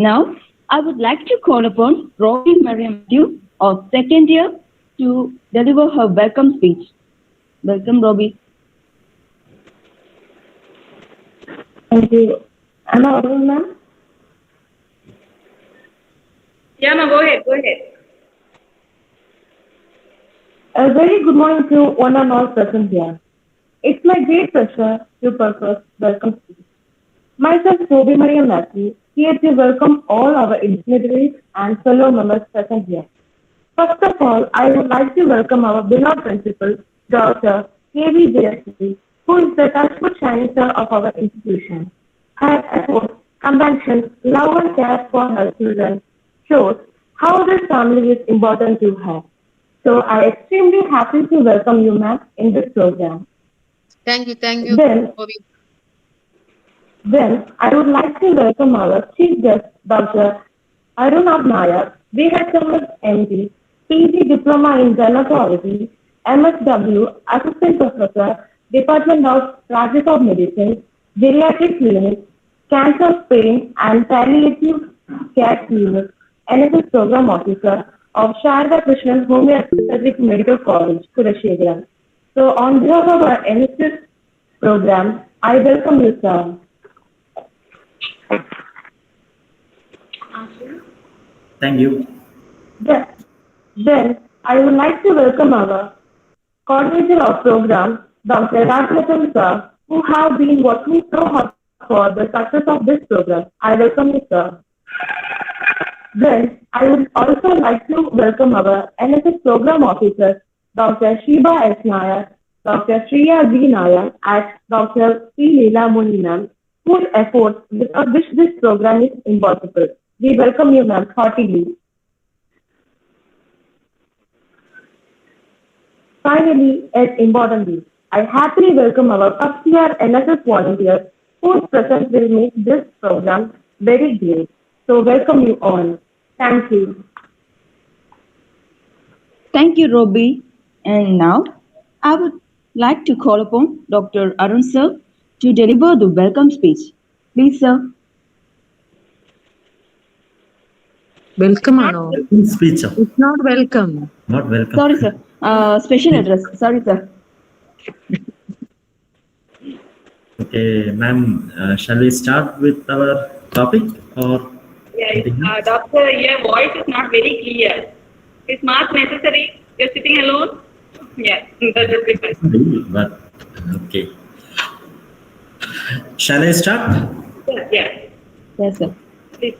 Now, I would like to call upon Robbie Mariam Matthew of second year to deliver her welcome speech. Welcome, Robbie. Thank you. Am I audible, ma'am? Yeah, no, go ahead. A very good morning to one and all present here. It's my great pleasure to purpose welcome speech. Myself, Robbie Maria Matthew, here to welcome all our dignitaries and fellow members present here. First of all, I would like to welcome our beloved principal, Dr. K.V. Jayasri, who is the touchwood shining star of our institution. Her efforts, compassion, love and care for her children shows how this family is important to her. So I am extremely happy to welcome you, ma'am, in this program. Thank you. Then I would like to welcome our Chief Guest, Dr. Arunabh Nayak, BHMS MD, PG Diploma in Gynecology, MSW, Assistant Professor, Department of Practice of Medicine, Geriatric Clinic, Cancer Pain and Palliative Care Clinic, NSS Program Officer of Sharda Krishnan Homeopathic Medical College, Kurashegam. So on behalf of our NSS program, I welcome you, sir. Thank you. Then I would like to welcome our coordinator of program, Dr. Rajlatan sir, who have been working so hard for the success of this program. I welcome you, sir. Then I would also like to welcome our NSS program officers, Dr. Shiba S. Nayak, Dr. Shreya B. Nayak, and Dr. P. Leela Muni, ma'am, whose efforts without which this program is impossible. We welcome you, ma'am, heartily. Finally, and importantly, I happily welcome our first year NSS volunteers whose presence will make this program very great. So welcome you all. Thank you. Thank you, Robbie. And now, I would like to call upon Dr. Arun sir to deliver the welcome speech. Please, sir. Welcome, Anu. Speech. It's not welcome. Not welcome. Sorry, sir. Special address. Sorry, sir. Okay, ma'am, shall we start with our topic or? Yeah, doctor, your voice is not very clear. Is mask necessary? You're sitting alone? Yeah, that will be fine. But, okay. Shall I start? Yeah. Yes, sir. Please.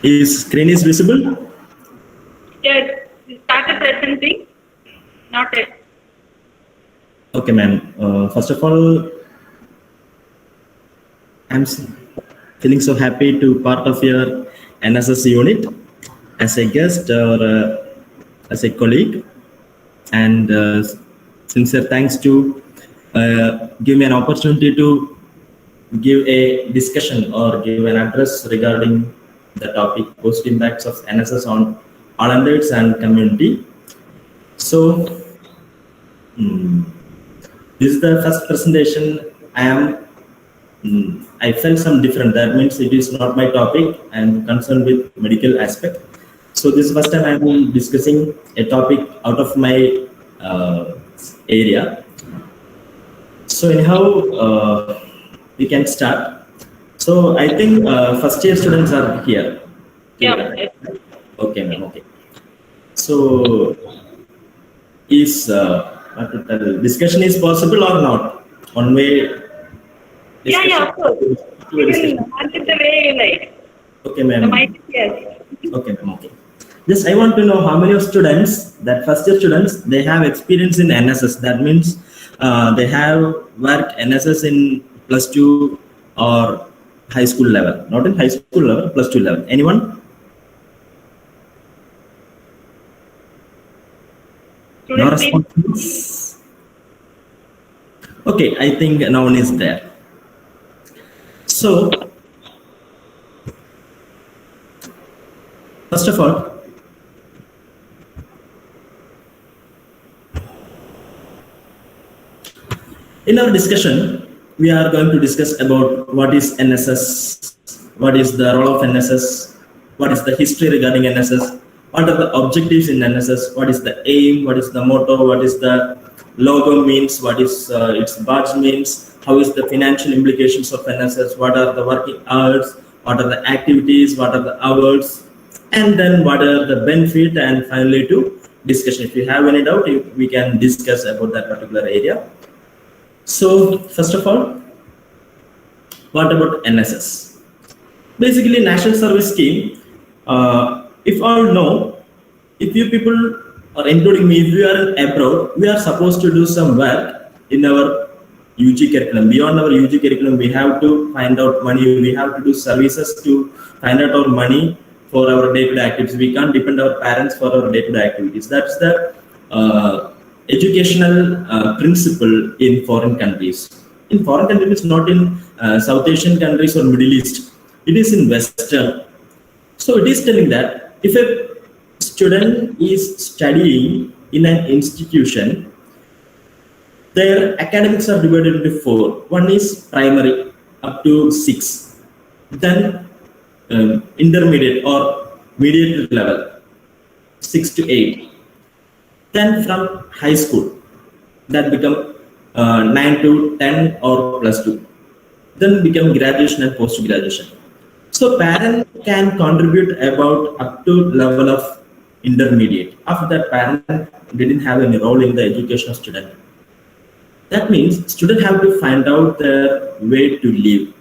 Is screen is visible? Yes, started presenting. Not yet. Okay, ma'am. First of all, I'm feeling so happy to part of your NSS unit as a guest or as a colleague, and sincere thanks to give me an opportunity to give a discussion or give an address regarding the topic positive impacts of NSS on all adults and community. So this is the first presentation. I felt some different. That means it is not my topic. I am concerned with medical aspect. So this is first time I am discussing a topic out of my area. So anyhow, we can start. So I think first year students are here. Yeah. Okay, ma'am. Okay. So is discussion is possible or not? One way. Yeah, of course. You can answer the way you like. Okay, ma'am. The mic is here. Okay, ma'am. Okay. Just I want to know how many of students, that first year students, they have experience in NSS. That means they have worked NSS in +2 or high school level. Not in high school level, +2 level. Anyone? No response. Okay, I think no one is there. So, first of all, In our discussion, we are going to discuss about what is NSS, what is the role of NSS, what is the history regarding NSS, what are the objectives in NSS, what is the aim, what is the motto, what is the logo means, what is its badge means, how is the financial implications of NSS, what are the working hours, what are the activities, what are the hours, and then what are the benefit, and finally to discussion. If you have any doubt, we can discuss about that particular area. So first of all, what about NSS? Basically, National Service Scheme. If all know, if you people, or including me, if we are abroad, we are supposed to do some work in our UG curriculum. Beyond our UG curriculum, we have to find out money. We have to do services to find out our money for our day-to-day activities. We can't depend our parents for our day-to-day activities. That's the educational principle in foreign countries. In foreign countries, not in South Asian countries or Middle East. It is in Western. So it is telling that if a student is studying in an institution, their academics are divided into four. One is primary up to 6, then intermediate or mediate level 6 to 8. Then from high school, that become 9 to 10 or plus 2. Then become graduation and post-graduation. So parent can contribute about up to level of intermediate. After that, parent didn't have any role in the education of student. That means students have to find out their way to live,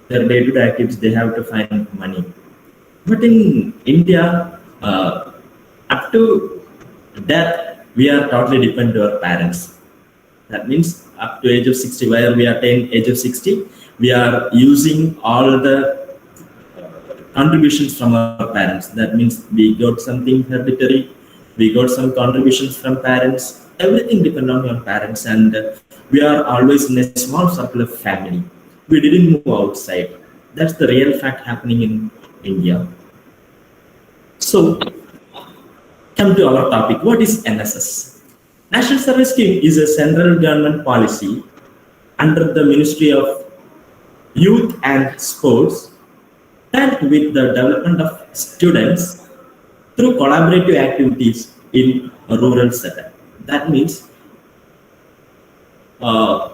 their day-to-day activities. They have to find money. But in India, up to death, we are totally dependent on our parents. That means up to age of 60, where we attain age of 60, we are using all the contributions from our parents. That means we got something hereditary, we got some contributions from parents, everything depends on your parents, and we are always in a small circle of family. We didn't move outside. That's the real fact happening in India. So, come to our topic. What is NSS? National Service Scheme is a central government policy under the Ministry of Youth and Sports, and with the development of students through collaborative activities in a rural setup. That means a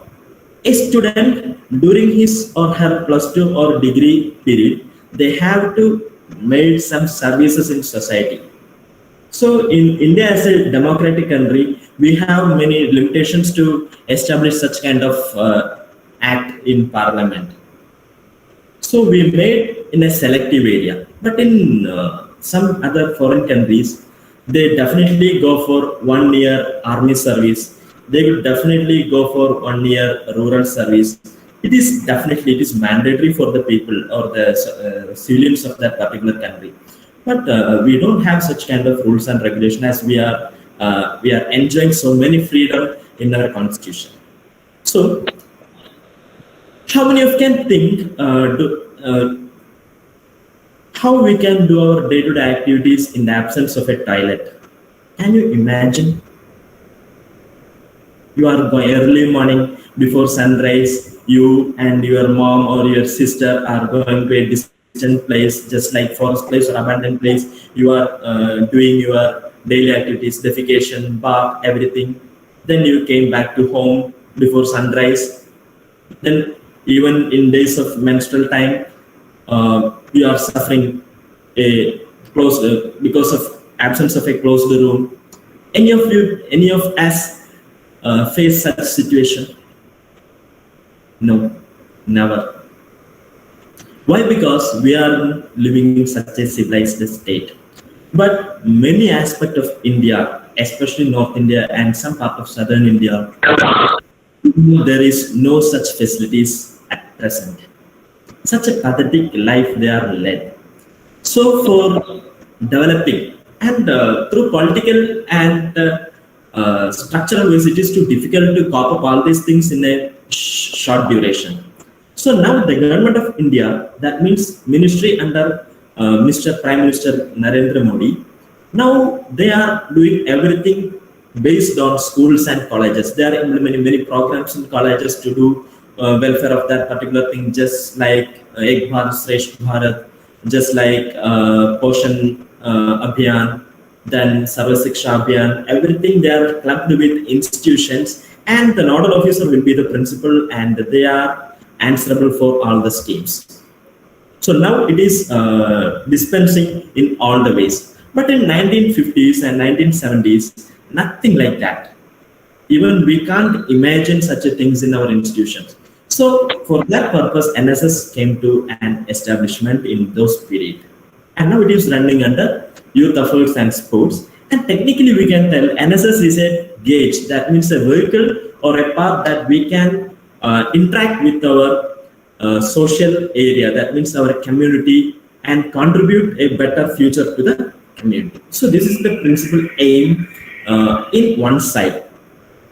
student during his or her plus 2 or degree period, they have to make some services in society. So in India, as a democratic country, we have many limitations to establish such kind of act in parliament. So we made in a selective area, but in some other foreign countries, they definitely go for 1 year army service. They would definitely go for 1 year rural service. It is mandatory for the people or the civilians of that particular country. But we don't have such kind of rules and regulation, as we are enjoying so many freedom in our constitution. So, how many of you can think how we can do our day-to-day activities in the absence of a toilet? Can you imagine? You are going early morning before sunrise. You and your mom or your sister are going to a distant place, just like forest place or abandoned place. You are doing your daily activities, defecation, bath, everything. Then you came back to home before sunrise. Then even in days of menstrual time, you are suffering a closed because of absence of a closed room. Any of us face such situation? No, never. Why? Because we are living in such a civilized state. But many aspects of India, especially North India and some part of Southern India, there is no such facilities at present. Such a pathetic life they are led. So for developing and through political and structural ways, it is too difficult to cope up all these things in a short duration. So now the government of India, that means ministry under Mr. Prime Minister Narendra Modi, now they are doing everything based on schools and colleges. They are implementing many programs in colleges to do welfare of that particular thing, just like Ek Bharat Shresth Bharat, just like Poshan Abhiyan, then Sarva Shiksha Abhiyan. Everything they are clubbed with institutions, and the nodal officer will be the principal, and they are answerable for all the schemes. So now it is dispensing in all the ways. But in 1950s and 1970s, nothing like that. Even we can't imagine such a things in our institutions. So for that purpose, NSS came to an establishment in those period. And now it is running under youth affairs and sports. And technically we can tell NSS is a gauge, that means a vehicle or a path that we can interact with our social area, that means our community, and contribute a better future to the community. So this is the principal aim in one side.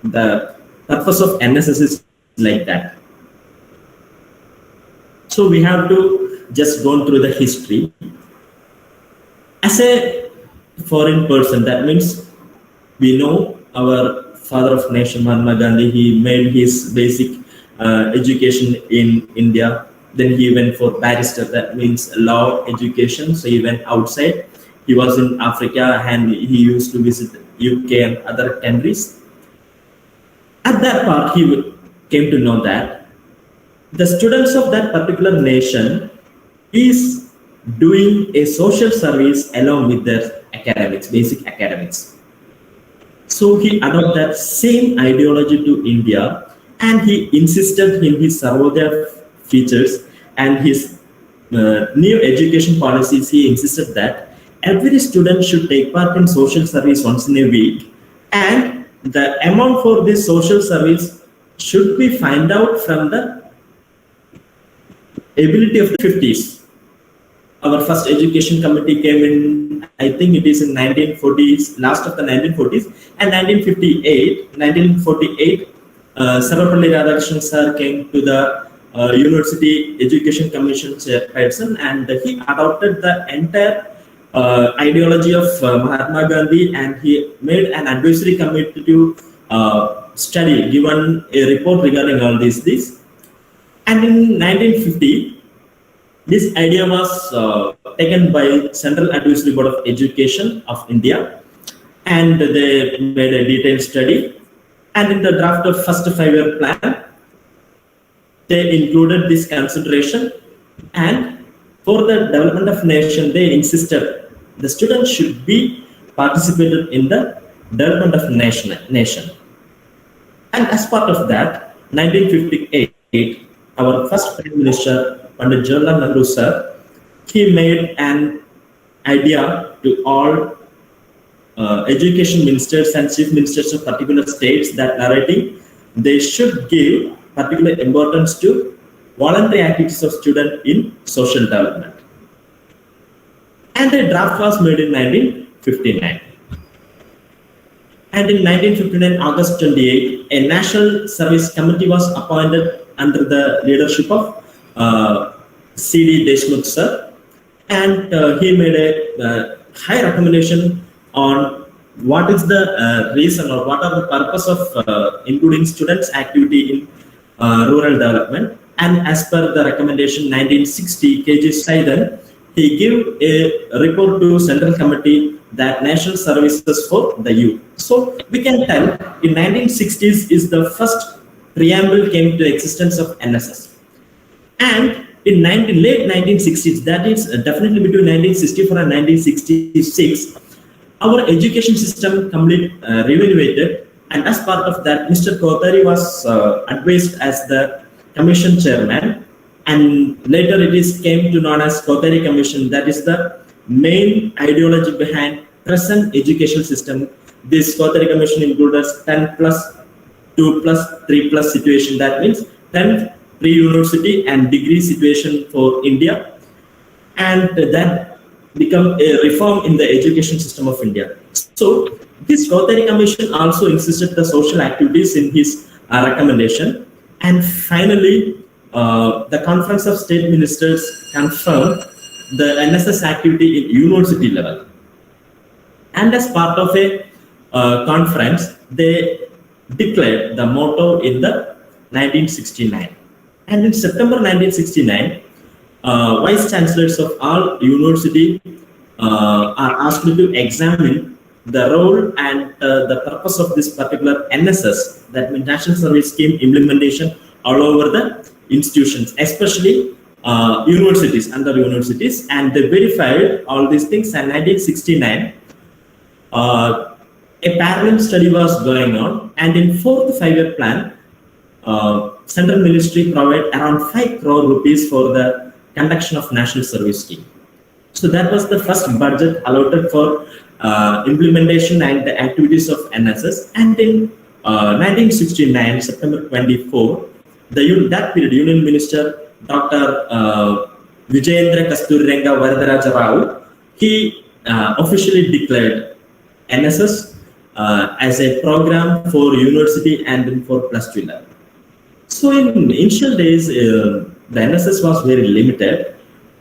The purpose of NSS is like that. So we have to just go through the history. As a foreign person, that means we know our father of nation, Mahatma Gandhi, he made his basic education in India. Then he went for barrister, that means law education. So he went outside. He was in Africa and he used to visit UK and other countries. At that part, he came to know that the students of that particular nation is doing a social service along with their academics, basic academics. So he adopted that same ideology to India, and he insisted in his Sarvodaya features and his new education policies. He insisted that every student should take part in social service once in a week, and the amount for this social service should be found out from the ability of the 50s. Our first education committee came in, I think it is in 1940s, last of the 1940s, and 1948, Sarvapalli Radhakrishnan sir came to the University Education Commission chairperson, and he adopted the entire ideology of Mahatma Gandhi, and he made an advisory committee to study, given a report regarding all these. And in 1950, this idea was taken by Central Advisory Board of Education of India, and they made a detailed study. And in the draft of first 5-year plan, they included this consideration. And for the development of nation, they insisted the students should be participated in the development of nation. And as part of that, 1958, our first Prime Minister, Pandit Jawaharlal Nehru sir, he made an idea to all education ministers and chief ministers of particular states that narrating they should give particular importance to voluntary activities of students in social development. And the draft was made in 1959. And in 1959, August 28, a National Service Committee was appointed under the leadership of C.D. Deshmukh sir, and he made a high recommendation on what is the reason or what are the purpose of including students' activity in rural development. And as per the recommendation 1960, K.G. Saidan, he gave a report to Central Committee that national services for the youth. So we can tell in 1960s is the first preamble came to existence of NSS. And in late 1960s, that is definitely between 1964 and 1966, our education system completely reevaluated, and as part of that, Mr. Kothari was advised as the commission chairman, and later it is came to known as Kothari Commission. That is the main ideology behind present education system. This Kothari Commission includes 10 plus 2 plus 3 plus situation. That means 10 pre-university and degree situation for India, and that become a reform in the education system of India. So this Kothari Commission also insisted the social activities in his recommendation, and finally the Conference of State Ministers confirmed the NSS activity in university level. And as part of a conference, they declared the motto in the 1969. And in September 1969, vice chancellors of all university are asked to examine the role and the purpose of this particular NSS, that means National Service Scheme implementation, all over the institutions, especially universities, under universities, and they verified all these things. And 1969, a parallel study was going on, and in fourth five-year plan, Central Ministry provided around 5 crore rupees for the conduction of National Service Scheme. So that was the first budget allotted for implementation and the activities of NSS. And in 1969, September 24, that period, Union Minister Dr. Vijayendra Kasturirenga Varadaraja Rao, he officially declared NSS as a program for university and for plus 2 level. So in initial days, the NSS was very limited,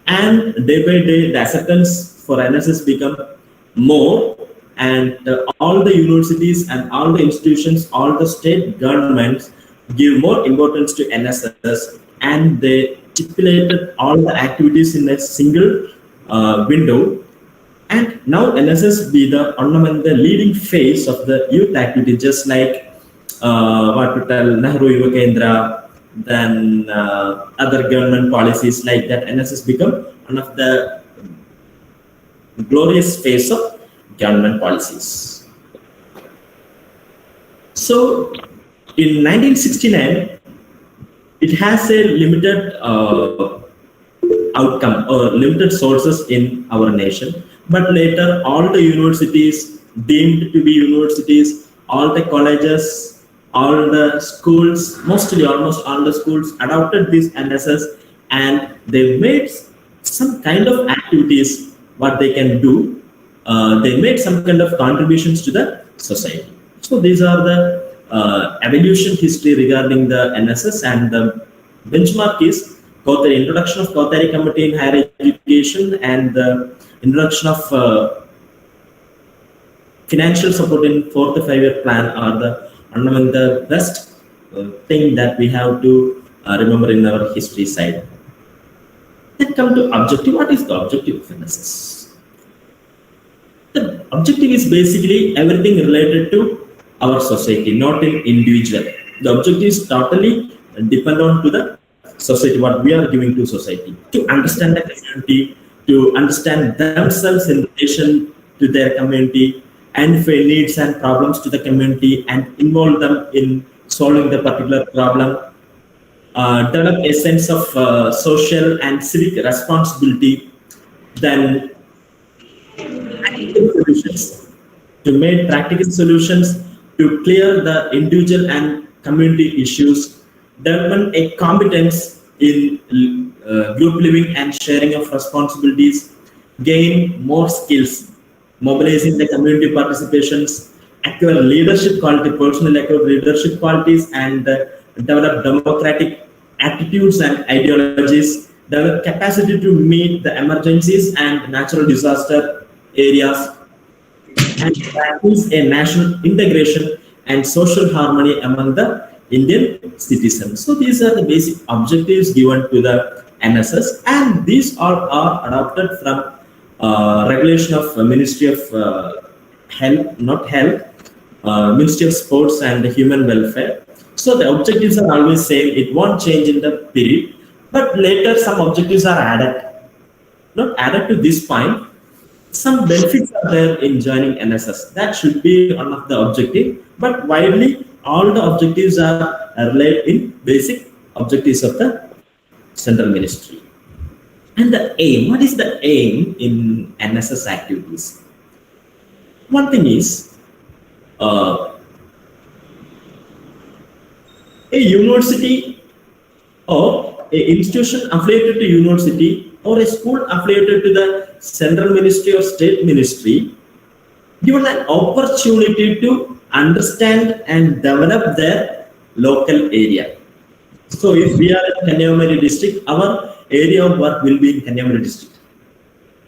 and day by day the acceptance for NSS become more, and all the universities and all the institutions, all the state governments give more importance to NSS, and they stipulated all the activities in a single window. And now NSS be the leading phase of the youth activity, just like what to tell Nehru Yuva Kendra, then other government policies like that. NSS become one of the glorious phase of government policies. So in 1969, it has a limited outcome or limited sources in our nation, but later all the universities deemed to be universities, all the colleges, all the schools, mostly almost all the schools adopted this NSS, and they made some kind of activities what they can do. They made some kind of contributions to the society. So these are the evolution history regarding the NSS, and the benchmark is Cordially, introduction of Cordially Committee in Higher Education, and the introduction of financial support in 4th 5-year plan are the among the best thing that we have to remember in our history side. Then come to objective. What is the objective of NSS? The objective is basically everything related to our society, not in individual. The objective is totally dependent to the society, what we are giving to society, to understand the community, to understand themselves in relation to their community, and face needs and problems to the community, and involve them in solving the particular problem, develop a sense of social and civic responsibility, then practical solutions, to make practical solutions to clear the individual and community issues, development a competence in group living and sharing of responsibilities, gain more skills, mobilizing the community participations, acquire leadership quality, personal acquire leadership qualities, and develop democratic attitudes and ideologies, develop capacity to meet the emergencies and natural disaster areas, and practice a national integration and social harmony among the Indian citizens. So these are the basic objectives given to the NSS, and these all are adopted from regulation of Ministry of Health, not Health, Ministry of Sports and Human Welfare. So the objectives are always same. It won't change in the period, but later some objectives are added. Not added to this point. Some benefits are there in joining NSS. That should be one of the objective, but widely all the objectives are related in basic objectives of the central ministry. And the aim, what is the aim in NSS activities? One thing is a university or a institution affiliated to university or a school affiliated to the central ministry or state ministry given an opportunity to understand and develop their local area. So if we are in Kanyakumari district, our area of work will be in Kanyakumari district.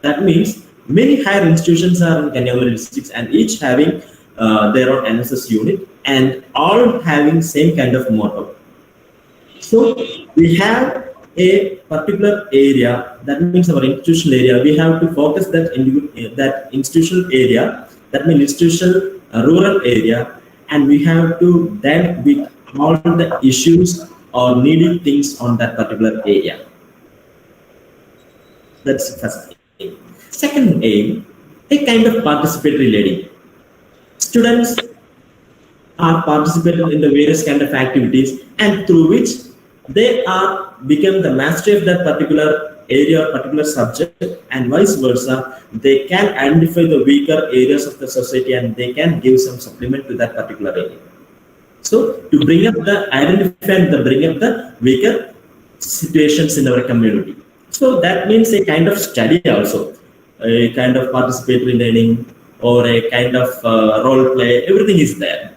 That means many higher institutions are in Kanyakumari districts, and each having their own NSS unit, and all having same kind of motto. So we have a particular area, that means our institutional area. We have to focus that institutional area, that means institutional rural area, and we have to deal with all the issues or needed things on that particular area. That's first aim. Second aim, a kind of participatory learning. Students are participating in the various kind of activities, and through which they are become the master of that particular area or particular subject, and vice versa. They can identify the weaker areas of the society and they can give some supplement to that particular area. So to bring up the identify and bring up the weaker situations in our community. So that means a kind of study also, a kind of participatory learning or a kind of role play, everything is there.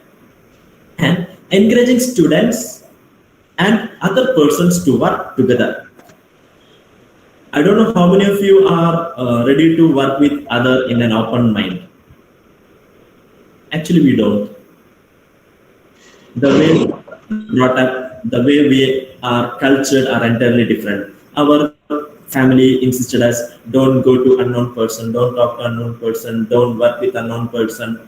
And encouraging students and other persons to work together. I don't know how many of you are ready to work with other in an open mind. Actually, we don't. The way brought up, the way we are cultured are entirely different. Our family insisted us, don't go to unknown person, don't talk to unknown person, don't work with unknown person.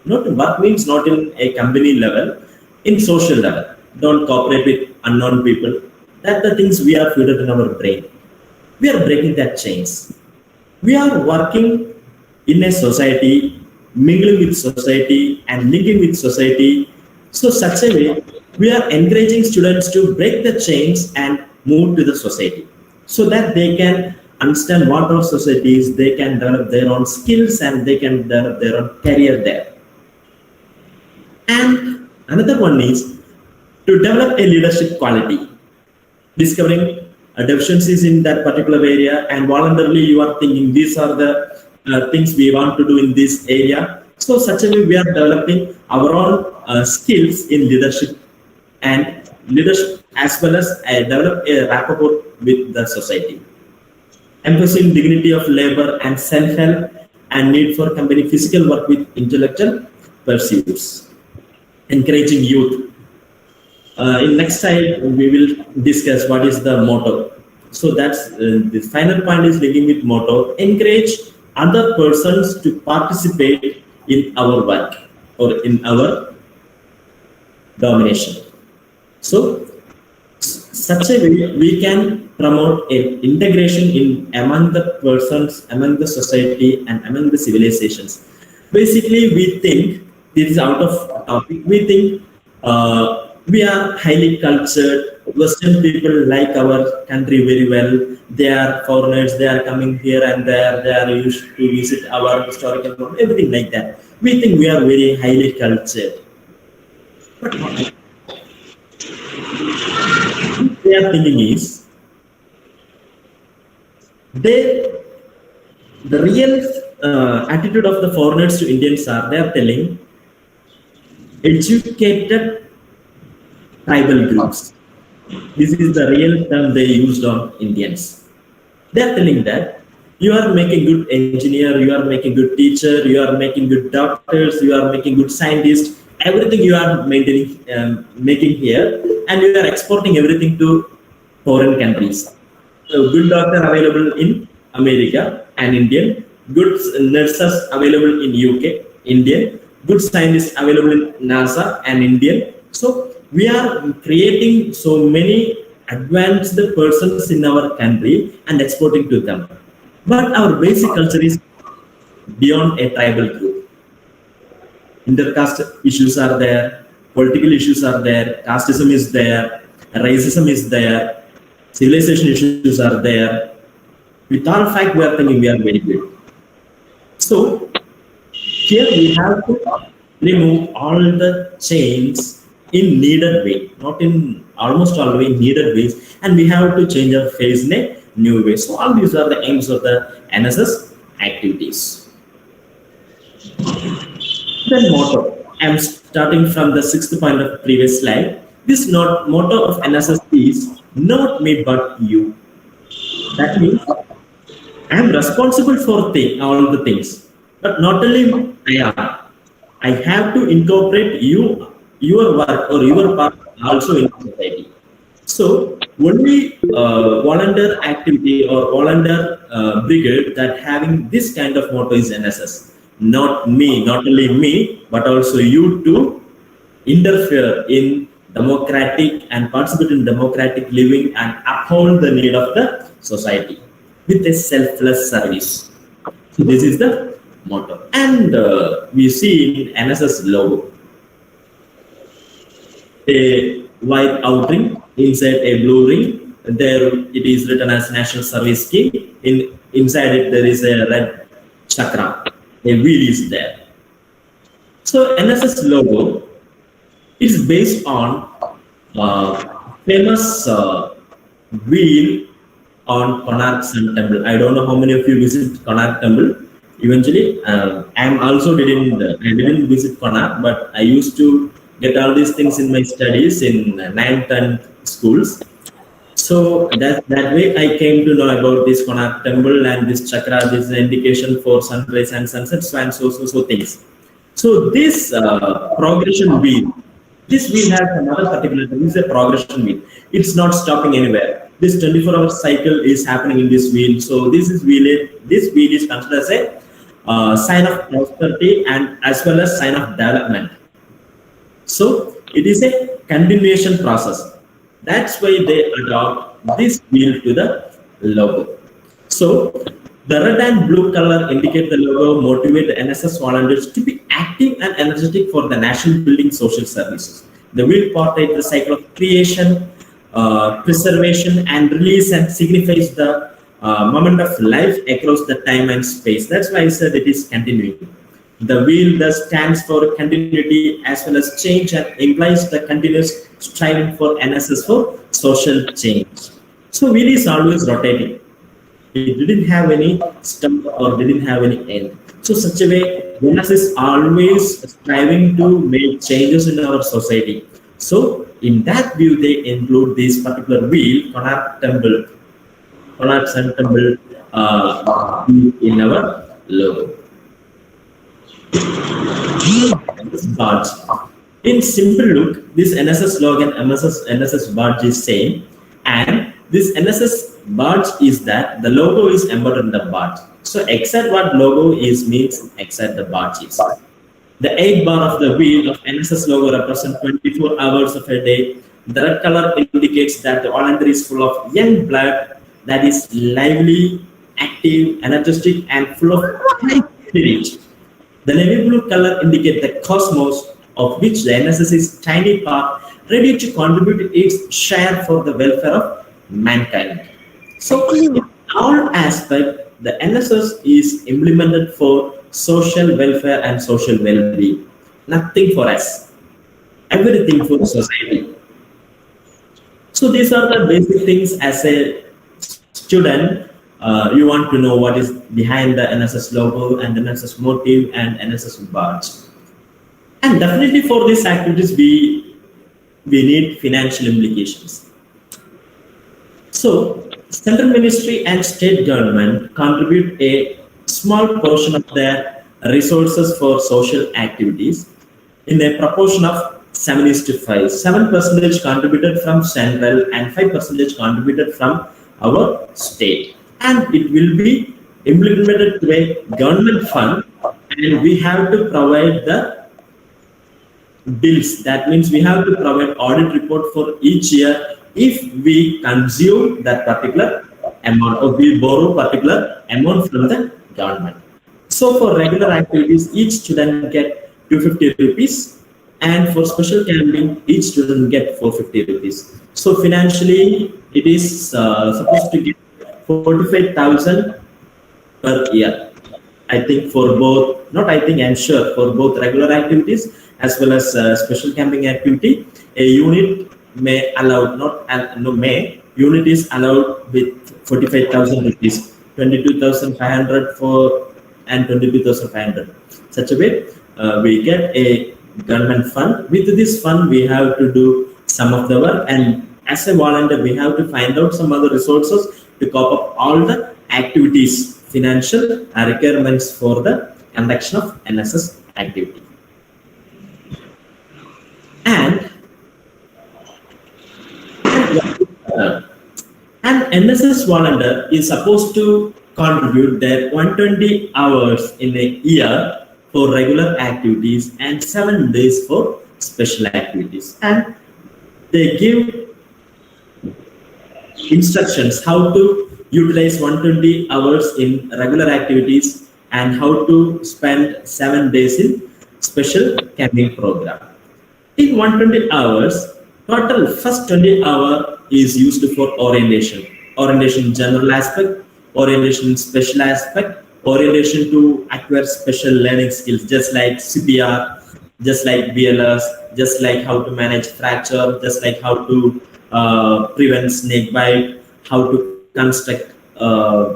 Not work means not in a company level, in social level. Don't cooperate with unknown people. That's the things we are fed in our brain. We are breaking that chains. We are working in a society, mingling with society and linking with society. So such a way, we are encouraging students to break the chains and move to the society, so that they can understand what our society is, they can develop their own skills and they can develop their own career there. And another one is to develop a leadership quality, discovering deficiencies in that particular area, and voluntarily you are thinking these are the things we want to do in this area. So such a way we are developing our own skills in leadership, and leadership as well as develop a rapport with the society. Emphasizing dignity of labor and self-help and need for company physical work with intellectual pursuits. Encouraging youth. In next slide, we will discuss what is the motto. So that's the final point is linking with motto. Encourage other persons to participate in our work or in our domination. So such a way we can promote a integration in among the persons, among the society and among the civilizations. Basically, we think, this is out of topic, we think we are highly cultured. Western people like our country very well. They are foreigners, they are coming here and there, they are used to visit our historical home, everything like that. We think we are very highly cultured. But what they are thinking is, the real attitude of the foreigners to Indians are, they are telling educated tribal groups. This is the real term they used on Indians. They are telling that you are making good engineer, you are making good teacher, you are making good doctors, you are making good scientists, everything you are making here, and you are exporting everything to foreign countries. So good doctor available in America and Indian, good nurses available in UK, Indian, good scientists available in NASA and Indian. So we are creating so many advanced persons in our country and exporting to them. But our basic culture is beyond a tribal group. Intercaste issues are there, political issues are there, casteism is there, racism is there, civilization issues are there. With all fact, we are thinking we are very good. So here we have to remove all the chains in needed way, not in almost all way, needed ways, and we have to change our face in a new way. So all these are the aims of the Nss activities. Then motto. I am starting from the 6th point of the previous slide. This motto of Nss is not me but you. That means I am responsible for all the things, but not only I am. I have to incorporate your work or your part also in society. So only volunteer activity or volunteer brigade that having this kind of motto is NSS. Not me, not only me, but also you to interfere in democratic and participate in democratic living and uphold the need of the society with a selfless service. So this is the motto, and we see in NSS logo a white outing inside a blue ring. There it is written as National Service Scheme. Inside it there is a red chakra. A wheel is there. So NSS logo is based on famous wheel on Konark Sun Temple. I don't know how many of you visit Konark Temple. Eventually, I didn't visit Konark, but I used to get all these things in my studies in 9th and schools. So that way I came to know about this Konark Temple and this chakra. This is an indication for sunrise and sunset, and so things. So this progression wheel. This wheel has another particular thing. This is a progression wheel. It's not stopping anywhere. This 24-hour cycle is happening in this wheel. So this wheel is considered as a sign of prosperity and as well as sign of development. So it is a continuation process. That's why they adopt this wheel to the logo. So the red and blue color indicate the logo, motivate the NSS volunteers to be active and energetic for the national building social services. The wheel portrays the cycle of creation, preservation, and release, and signifies the moment of life across the time and space. That's why I said it is continuing. The wheel thus stands for continuity as well as change and implies the continuous striving for NSS for social change. So wheel is always rotating. It didn't have any stump or didn't have any end. So such a way, NSS is always striving to make changes in our society. So in that view, they include this particular wheel, Konark Sun Temple, in our logo. Badge. In simple look, this NSS slogan, NSS badge is same, and this NSS badge is that the logo is embedded in the badge. So exact what logo is means exact the badge is. The 8 bar of the wheel of NSS logo represents 24 hours of a day. The red color indicates that the volunteer is full of young blood that is lively, active, energetic, and full of spirit. The navy blue color indicates the cosmos of which the NSS is tiny part, ready to contribute its share for the welfare of mankind. So in all aspects, the NSS is implemented for social welfare and social well-being. Nothing for us, everything for society. So these are the basic things. As a student, you want to know what is behind the NSS logo and the NSS motive and NSS badge. And definitely for these activities, we need financial implications. So central ministry and state government contribute a small portion of their resources for social activities in a proportion of 7:5. 7% contributed from central and 5% contributed from our state. And it will be implemented through a government fund, and we have to provide the bills. That means we have to provide audit report for each year if we consume that particular amount or we borrow particular amount from the government. So for regular activities, each student get 250 rupees, and for special camping, each student get 450 rupees. So financially, it is supposed to get 45,000 per year. I think for both, not I think, I'm sure for both regular activities as well as special camping activity, a unit may allow, unit is allowed with 45,000 rupees, 22,500 for and 22,500. Such a way, we get a government fund. With this fund, we have to do some of the work, and as a volunteer, we have to find out some other resources to cope up all the activities, financial requirements for the conduction of NSS activity. NSS volunteer is supposed to contribute their 120 hours in a year for regular activities and 7 days for special activities. And they give instructions how to utilize 120 hours in regular activities and how to spend 7 days in special camping program. In 120 hours, total first 20 hour is used for orientation general aspect, orientation special aspect, orientation to acquire special learning skills, just like CPR, just like BLS, just like how to manage fracture, just like how to prevent snake bite, how to construct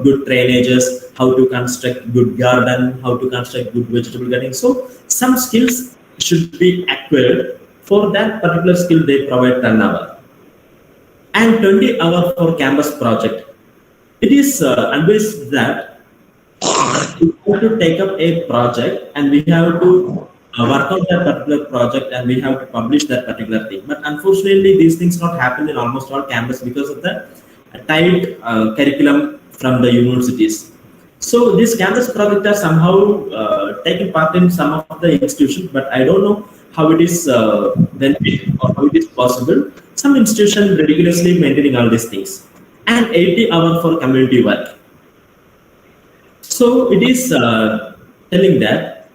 good drainages, how to construct good garden, how to construct good vegetable gardening. So some skills should be acquired. For that particular skill, they provide 10 hour and 20 hour for campus project. It is always that we have to take up a project and we have to work out that particular project and we have to publish that particular thing. But unfortunately, these things not happen in almost all campus because of the tight curriculum from the universities. So these campus projects are somehow taking part in some of the institutions, but I don't know how it is benefit or how it is possible. Some institution ridiculously maintaining all these things. And 80 hours for community work. So it is telling that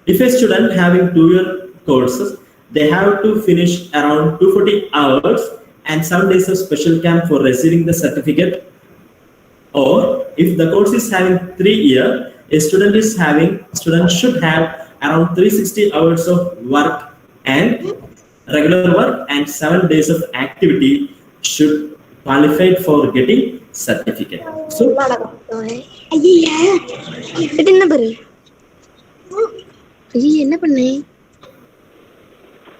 if a student having 2-year courses, they have to finish around 240 hours and 7 days of special camp for receiving the certificate. Or if the course is having 3 years, a student should have around 360 hours of work and regular work and 7 days of activity should qualify for getting certificate. So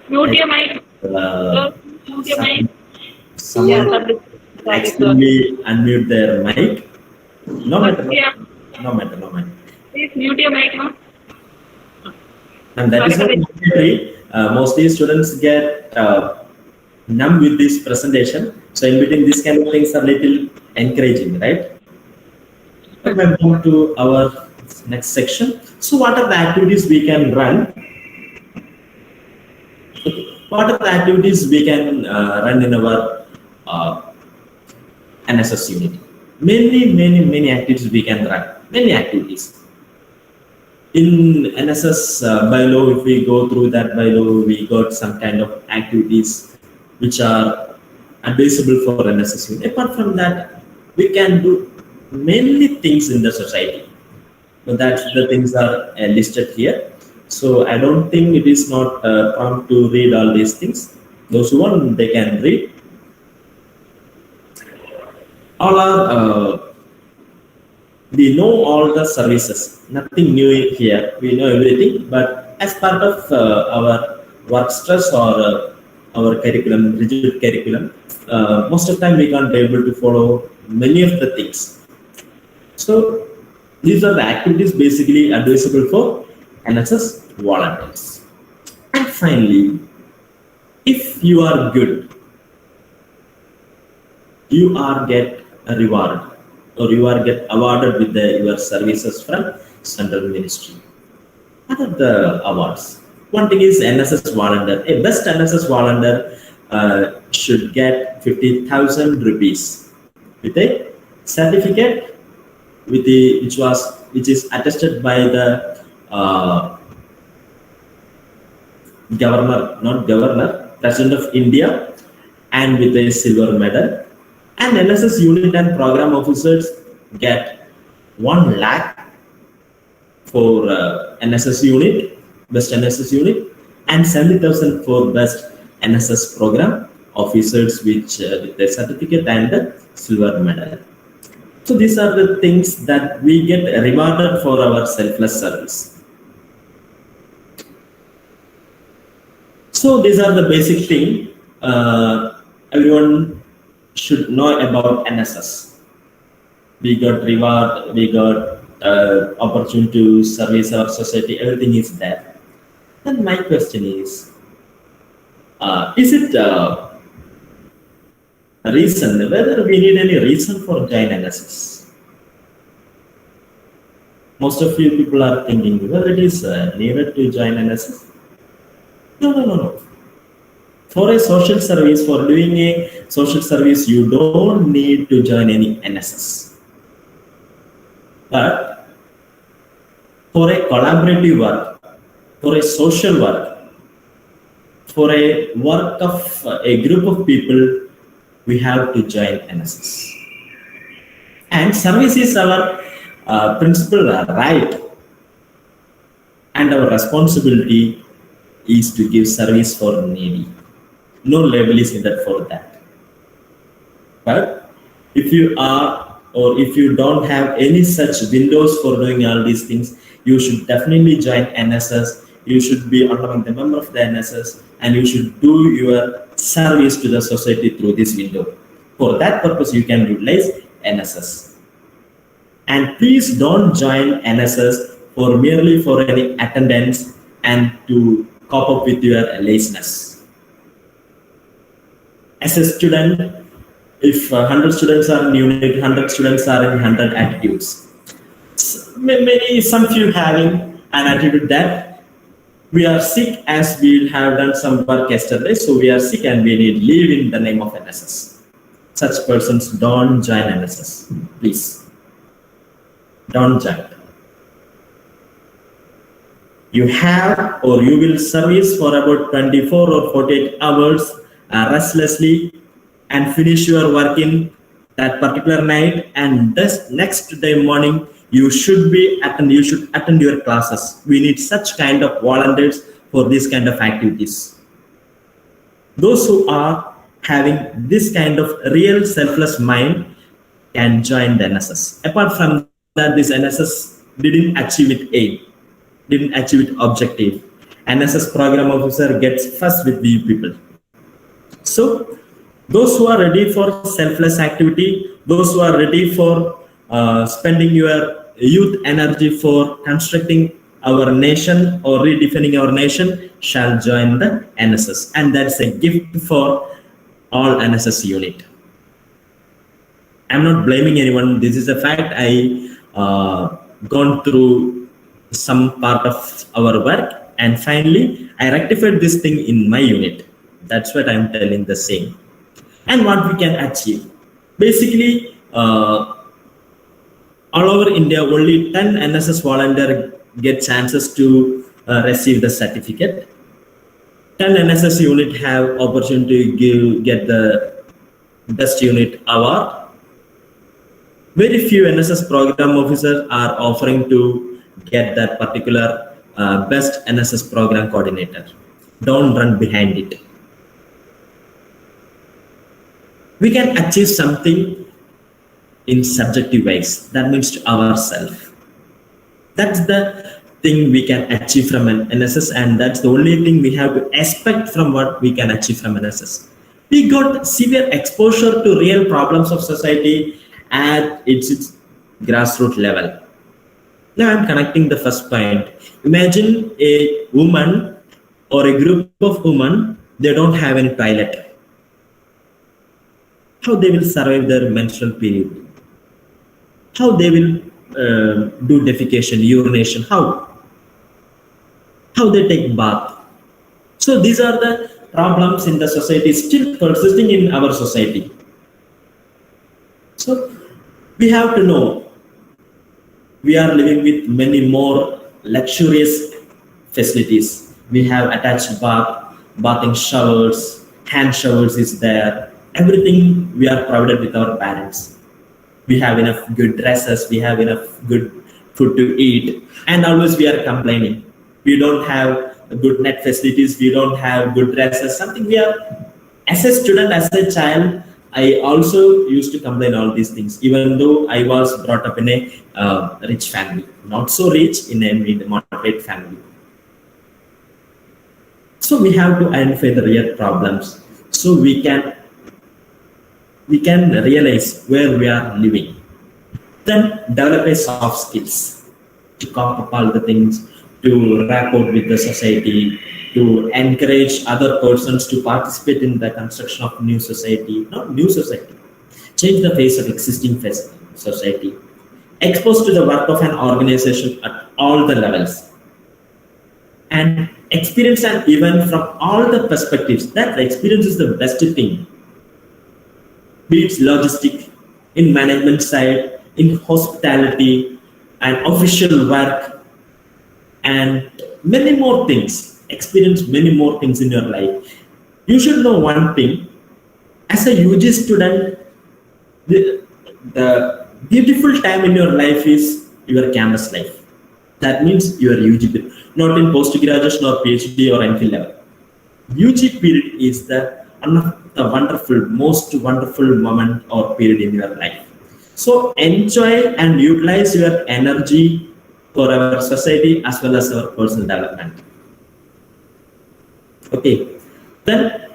Mute your mic. Mute your mic. someone actually unmute their mic. No matter. Yeah. No matter. Please mute your mic now. And that is not mandatory. Mostly students get numb with this presentation. So in between these kind of things are little encouraging, right? We move to our next section. So what are the activities we can run? What are the activities we can run in our NSS unit? Many activities we can run. Many activities. In NSS bylaw, if we go through that bylaw, we got some kind of activities which are advisable for NSS unit. Apart from that, we can do many things in the society. So that's the things are listed here. So I don't think it is not prompt to read all these things. Those who want, they can read. All are we know all the services. Nothing new here. We know everything. But as part of our work stress or our curriculum, rigid curriculum, most of the time we can't be able to follow many of the things. So these are the activities basically advisable for NSS volunteers. And finally, if you are good, you are get a reward or you are get awarded with your services from central ministry. What are the awards? One thing is NSS volunteer. A best NSS volunteer should get 50,000 rupees with a certificate which is attested by the President of India, and with a silver medal. And NSS unit and program officers get 1 lakh for NSS unit, best NSS unit, and 70,000 for best NSS program officers, which with the certificate and the silver medal. So these are the things that we get rewarded for our selfless service. So these are the basic thing everyone should know about NSS. We got reward, we got opportunity to service our society, everything is there. Then my question is it reason, whether we need any reason for join NSS. Most of you people are thinking whether it is needed to join NSS. No. For a social service, for doing a social service, you don't need to join any NSS. But for a collaborative work, for a social work, for a work of a group of people, we have to join NSS. And service is our principal right, and our responsibility is to give service for needy. No label is needed for that. But if you are, or if you don't have any such windows for doing all these things, you should definitely join NSS. You should be among the member of the NSS, and you should do your service to the society through this window. For that purpose, you can utilize NSS. And please don't join NSS merely for any attendance and to cope up with your laziness. As a student, if 100 students are in unit, 100 students are in 100 attitudes. Maybe some few having an attitude that we are sick as we have done some work yesterday, so we are sick and we need leave in the name of NSS. Such persons don't join NSS, please. Don't join. You have or you will service for about 24 or 48 hours restlessly and finish your work in that particular night, and this next day morning you should attend your classes. We need such kind of volunteers for this kind of activities. Those who are having this kind of real selfless mind can join the NSS. Apart from that, this NSS didn't achieve its aim, didn't achieve its objective. NSS program officer gets first with the people. So those who are ready for selfless activity, those who are ready for spending your youth energy for constructing our nation or redefining our nation shall join the NSS. And that's a gift for all NSS unit. I'm not blaming anyone. This is a fact. I gone through some part of our work, and finally I rectified this thing in my unit. That's what I'm telling the same. And what we can achieve. Basically, all over India, only 10 NSS volunteers get chances to receive the certificate. 10 NSS unit have opportunity to get the best unit award. Very few NSS program officers are offering to get that particular best NSS program coordinator. Don't run behind it. We can achieve something in subjective ways. That means to ourselves. That's the thing we can achieve from an NSS, and that's the only thing we have to expect from what we can achieve from NSS. We got severe exposure to real problems of society at its grassroots level. Now I'm connecting the first point. Imagine a woman or a group of women, they don't have any toilet. How they will survive their menstrual period? How they will do defecation, urination? How they take bath? So these are the problems in the society still persisting in our society. So we have to know we are living with many more luxurious facilities. We have attached bathing showers, hand showers is there. Everything we are provided with our parents. We have enough good dresses, we have enough good food to eat, and always we are complaining. We don't have good net facilities, we don't have good dresses, something we are, as a student, as a child, I also used to complain all these things, even though I was brought up in a rich family, not so rich, in a moderate family. So we have to identify the real problems, so we can realize where we are living. Then develop a soft skills to cope up all the things, to rapport with the society, to encourage other persons to participate in the construction of new society, not new society, change the face of existing society, exposed to the work of an organization at all the levels, and experience an event from all the perspectives. That the experience is the best thing, be it logistic, in management side, in hospitality, and official work, and many more things. Experience many more things in your life. You should know one thing. As a UG student, the beautiful time in your life is your campus life. That means your UG period, not in post-graduation or PhD or MPhil level. UG period is the one of the wonderful, most wonderful moment or period in your life. So enjoy and utilize your energy for our society as well as our personal development. Okay, then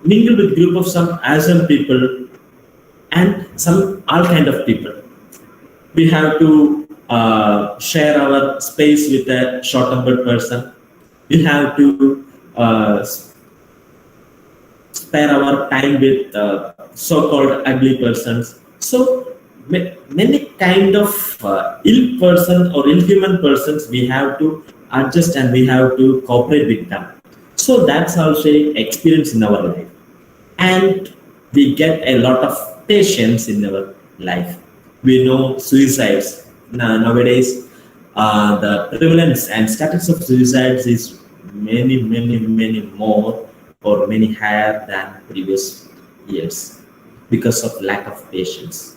mingle with group of some awesome people and some all kind of people. We have to share our space with a short-tempered person. We have to spare our time with so-called ugly persons. So many kind of ill person or inhuman persons we have to adjust and we have to cooperate with them. So that's also experience in our life, and we get a lot of patience in our life. We know suicides nowadays. The prevalence and status of suicides is many more or many higher than previous years because of lack of patience.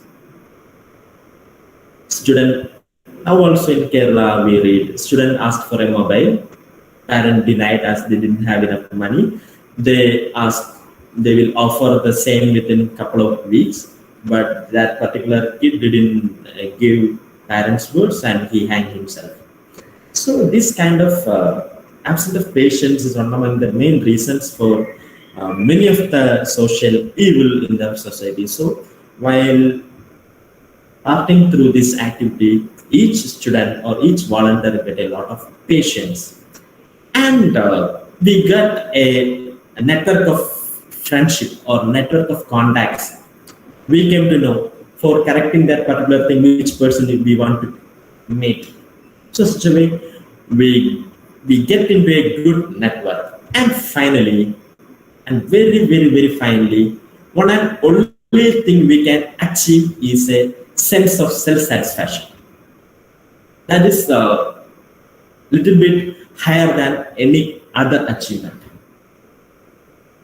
Student, now also in Kerala we read, student asked for a mobile, parent denied as they didn't have enough money. They will offer the same within a couple of weeks, but that particular kid didn't give parents words and he hanged himself. So this kind of absence of patience is one among the main reasons for many of the social evil in the society. So while parting through this activity, each student or each volunteer get a lot of patience, and we got a network of friendship or network of contacts. We came to know for correcting that particular thing which person we want to meet. So such a way we get into a good network, and finally, and very finally, one and only thing we can achieve is a sense of self-satisfaction. That is a little bit higher than any other achievement.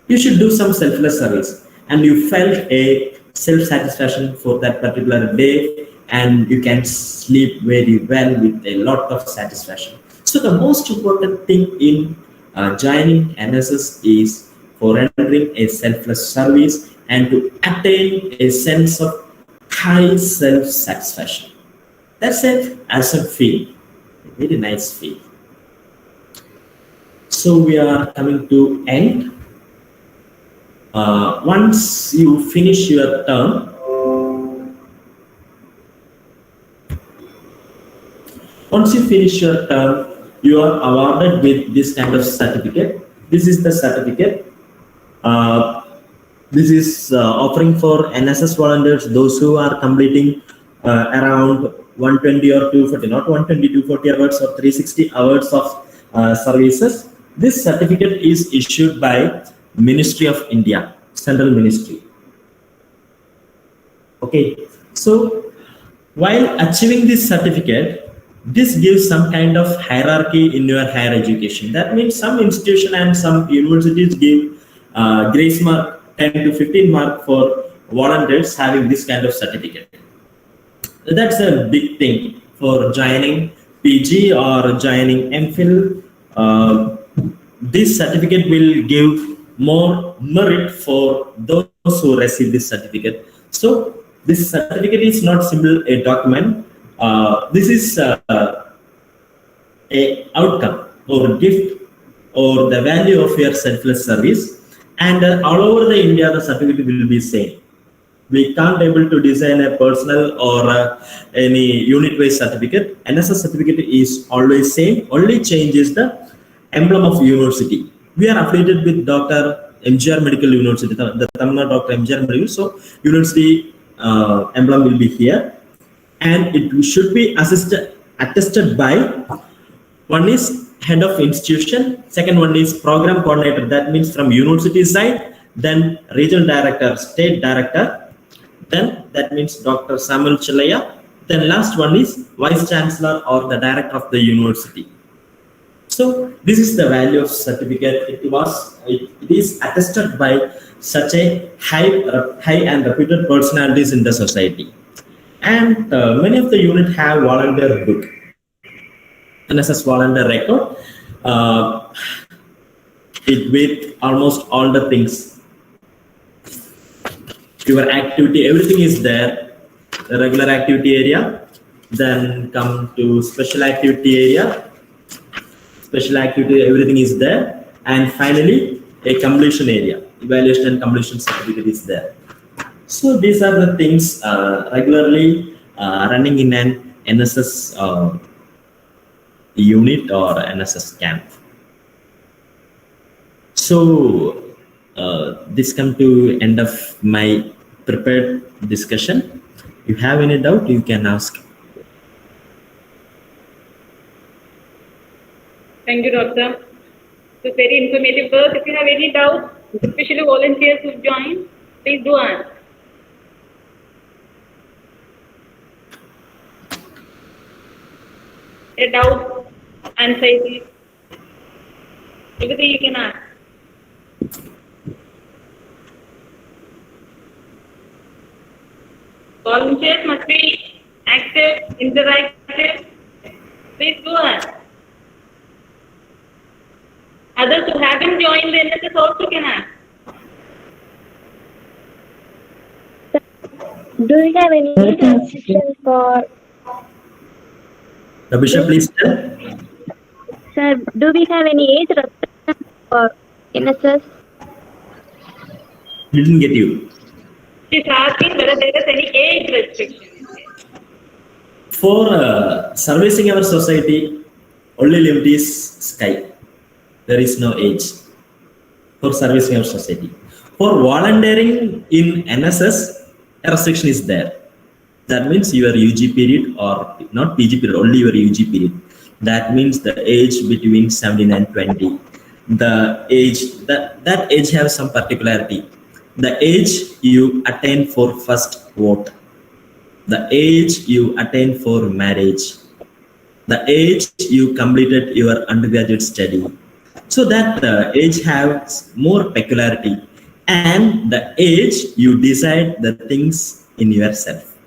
You should do some selfless service and you felt a self-satisfaction for that particular day, and you can sleep very well with a lot of satisfaction. So the most important thing in joining NSS is for rendering a selfless service and to attain a sense of high self-satisfaction. That's it as a feel, a very nice feel. So we are coming to end. Once you finish your term, you are awarded with this kind of certificate. This is the certificate. This is offering for NSS volunteers, those who are completing around 120 or 240, not 120, 240 hours or 360 hours of services. This certificate is issued by Ministry of India, Central Ministry. Okay, so while achieving this certificate, this gives some kind of hierarchy in your higher education. That means some institution and some universities give grace mark 10 to 15 mark for volunteers having this kind of certificate. That's a big thing for joining PG or joining MPhil. This certificate will give more merit for those who receive this certificate. So this certificate is not simply a document. This is a outcome or gift or the value of your selfless service. And all over the India, the certificate will be same. We can't able to design a personal or any unit-wise certificate. NSS certificate is always same. Only change is the emblem of university. We are affiliated with Dr. MGR Medical University, the Tamil Nadu Dr. MGR Medical. So university emblem will be here, and it should be attested by one is head of institution, second one is program coordinator. That means from university side, then regional director, state director, then that means Dr. Samuel Chilaya. Then last one is vice chancellor or the director of the university. So this is the value of certificate. It is attested by such a high and reputed personalities in the society. And many of the unit have volunteer book, NSS volunteer record, it with almost all the things. Your activity, everything is there. The regular activity area, then come to special activity area. Special activity, everything is there. And finally, a completion area, evaluation and completion certificate is there. So these are the things regularly running in an NSS unit or NSS camp. So this come to end of my prepared discussion. If you have any doubt, you can ask. Thank you, Doctor. It's very informative work. If you have any doubts, especially volunteers who join, please do ask. A doubt, anxiety, everything you can ask. Volunteers must be active, interactive. Please go on. Others who haven't joined the NSS also can ask. Do you have any restrictions for? The Bishop, please tell. Sir, do we have any age restrictions for NSS? Didn't get you. She's asking whether there is any age restriction. For servicing our society, only limit is sky. There is no age for servicing our society. For volunteering in NSS, a restriction is there. That means your UG period, or not PG period, only your UG period. That means the age between 17 and 20. The age, that age has some particularity. The age you attain for first vote. The age you attain for marriage. The age you completed your undergraduate study. So that age has more peculiarity, and the age you decide the things in yourself.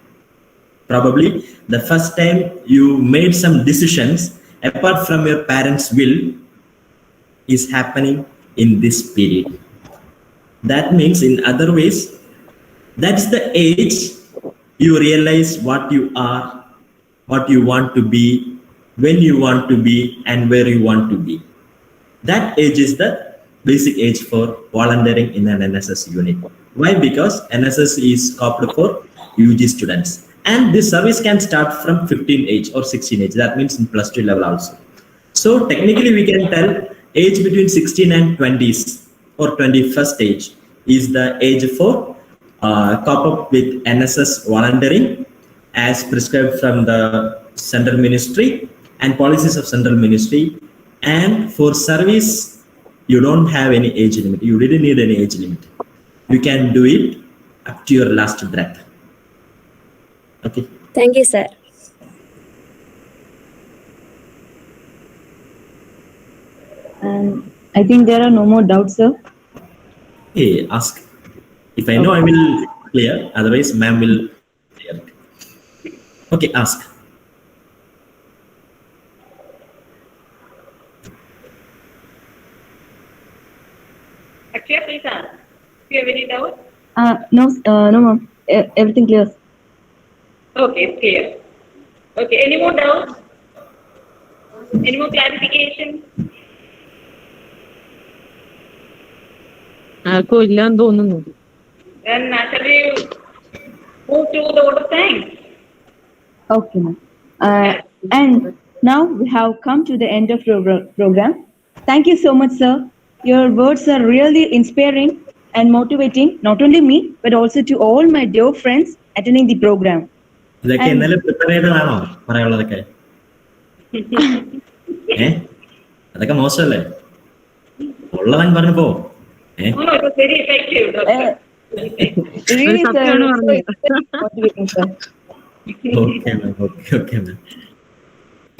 Probably the first time you made some decisions apart from your parents' will is happening in this period. That means in other ways, that's the age you realize what you are, what you want to be, when you want to be, and where you want to be. That age is the basic age for volunteering in an NSS unit. Why? Because NSS is scoped for UG students. And this service can start from 15 age or 16 age. That means in plus 2 level also. So technically we can tell age between 16 and 20s or 21st age is the age for cope up with NSS volunteering as prescribed from the central ministry and policies of central ministry. And for service, you don't have any age limit. You didn't need any age limit. You can do it up to your last breath. Okay. Thank you, sir. And I think there are no more doubts, sir. Hey, ask. If I know, I will clear. Otherwise, ma'am will clear. Okay, ask. Actually, please ask. Do you have any doubt? No, ma'am. Everything clear. Okay, it's clear. Okay, any more doubts? Any more clarification? ആർക്കും ഇല്ലാന്ന് തോന്നുന്നു. Then naturally move to the vote of thanks. Okay, ma'am. And now we have come to the end of program. Thank you so much, sir. Your words are really inspiring and motivating, not only me, but also to all my dear friends attending the program. ഇതൊക്കെ And ഇന്നലെ prepare ചെയ്തതാണോ പറയാനുള്ളതൊക്കെ? അതൊക്കെ മോശമല്ലേ? ഉള്ളതങ്ങ് പറഞ്ഞു പോ. No, it was very effective, doctor. really, sir, സത്യമാണ് so പറഞ്ഞത്. it's motivating, sir. Okay, ma'am. Okay, ma'am.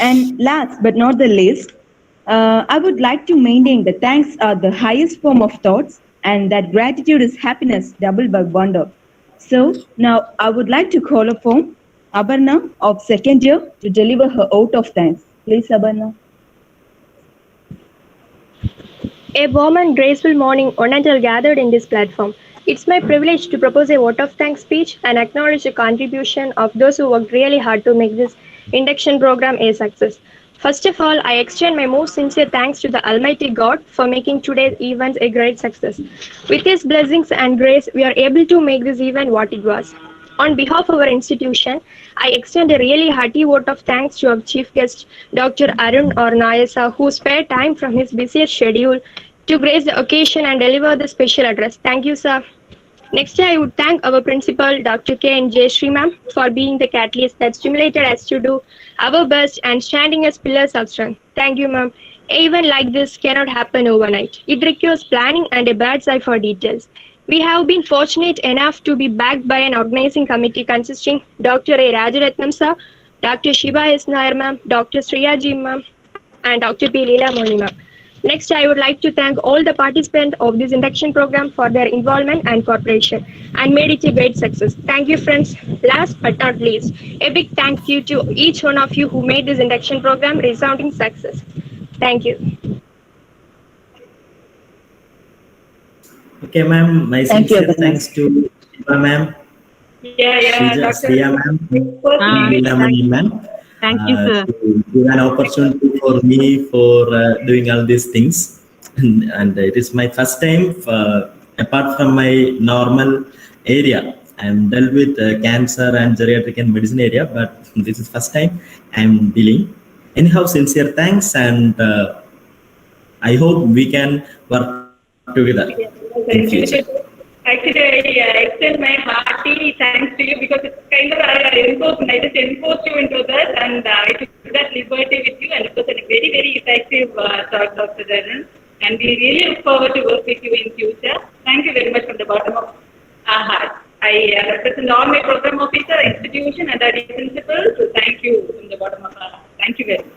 And last but not the least, I would like to maintain that thanks are the highest form of thoughts and that gratitude is happiness doubled by wonder. So now I would like to call upon Abarna of second year to deliver her vote of thanks. Please, Abarna. A warm and graceful morning, Untitled gathered in this platform. It's my privilege to propose a vote of thanks speech and acknowledge the contribution of those who worked really hard to make this induction program a success. First of all, I extend my most sincere thanks to the Almighty God for making today's event a great success. With His blessings and grace, we are able to make this event what it was. On behalf of our institution, I extend a really hearty vote of thanks to our chief guest, Dr. Arun or Nayasa, who spared time from his busiest schedule to grace the occasion and deliver the special address. Thank you, sir. Next, I would thank our principal, Dr. K. and J. Sree ma'am, for being the catalyst that stimulated us to do our best and standing as pillars of strength. Thank you, ma'am. A event like this cannot happen overnight. It requires planning and a bird's eye for details. We have been fortunate enough to be backed by an organizing committee consisting Dr. A. Rajaratnam sir, Dr. Shiba S. Nair ma'am, Dr. Sriya Ji ma'am, and Dr. P. Leela Moni ma'am. Next, I would like to thank all the participants of this induction program for their involvement and cooperation and made it a great success. Thank you, friends. Last but not least, a big thank you to each one of you who made this induction program a resounding success. Thank you. Okay, ma'am. My Thank you, sincere Abarna. thanks to Shiva ma'am, Yeah, Doctor. Sriya ma'am, and Leela Mani ma'am. Thank you, sir. To give an opportunity for me for doing all these things. And it is my first time, apart from my normal area. I'm dealt with cancer and geriatric and medicine area, but this is first time I'm dealing. Anyhow, sincere thanks, and I hope we can work together in future. Actually, I extend my hearty thanks to you because it's kind of I just enforced you into that, and I took that liberty with you, and it was a very, very effective talk, Dr. Dharan. And we really look forward to work with you in future. Thank you very much from the bottom of our heart. I represent all my program officer, institution, and our principal. So thank you from the bottom of our heart. Thank you very much.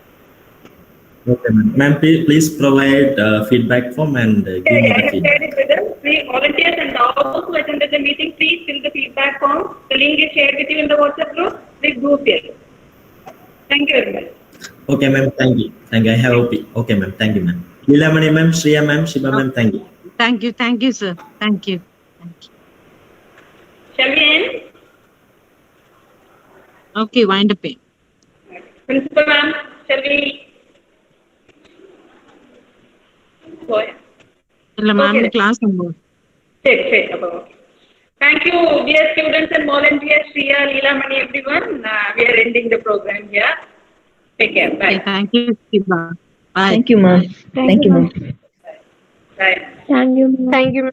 Okay, ma'am. Ma'am, please provide feedback form and give me the I feedback. shared it with them. Please, volunteers and all who attended the meeting, please fill the feedback form. The link is shared with you in the WhatsApp group. Please do fill. Thank you very much. Okay, ma'am. Thank you. Thank you. I have OP. Okay, ma'am. Thank you, ma'am. Leela Mani ma'am, Shriya ma'am, Shiba ma'am. Thank you. Thank you, sir. Thank you. Shall we end? Okay, wind up. Principal ma'am, shall we? Go ahead. ഇല്ല മാമിന്റെ Okay. Class ഉണ്ടോ? Thank you, dear students and volunteers, Shriya, Leela, Mani, everyone. We are ending the program here. Take care. Bye. Okay, thank you, Shiba. Bye. Thank you, ma'am. Thank you, ma'am. Bye. Thank you. Thank you.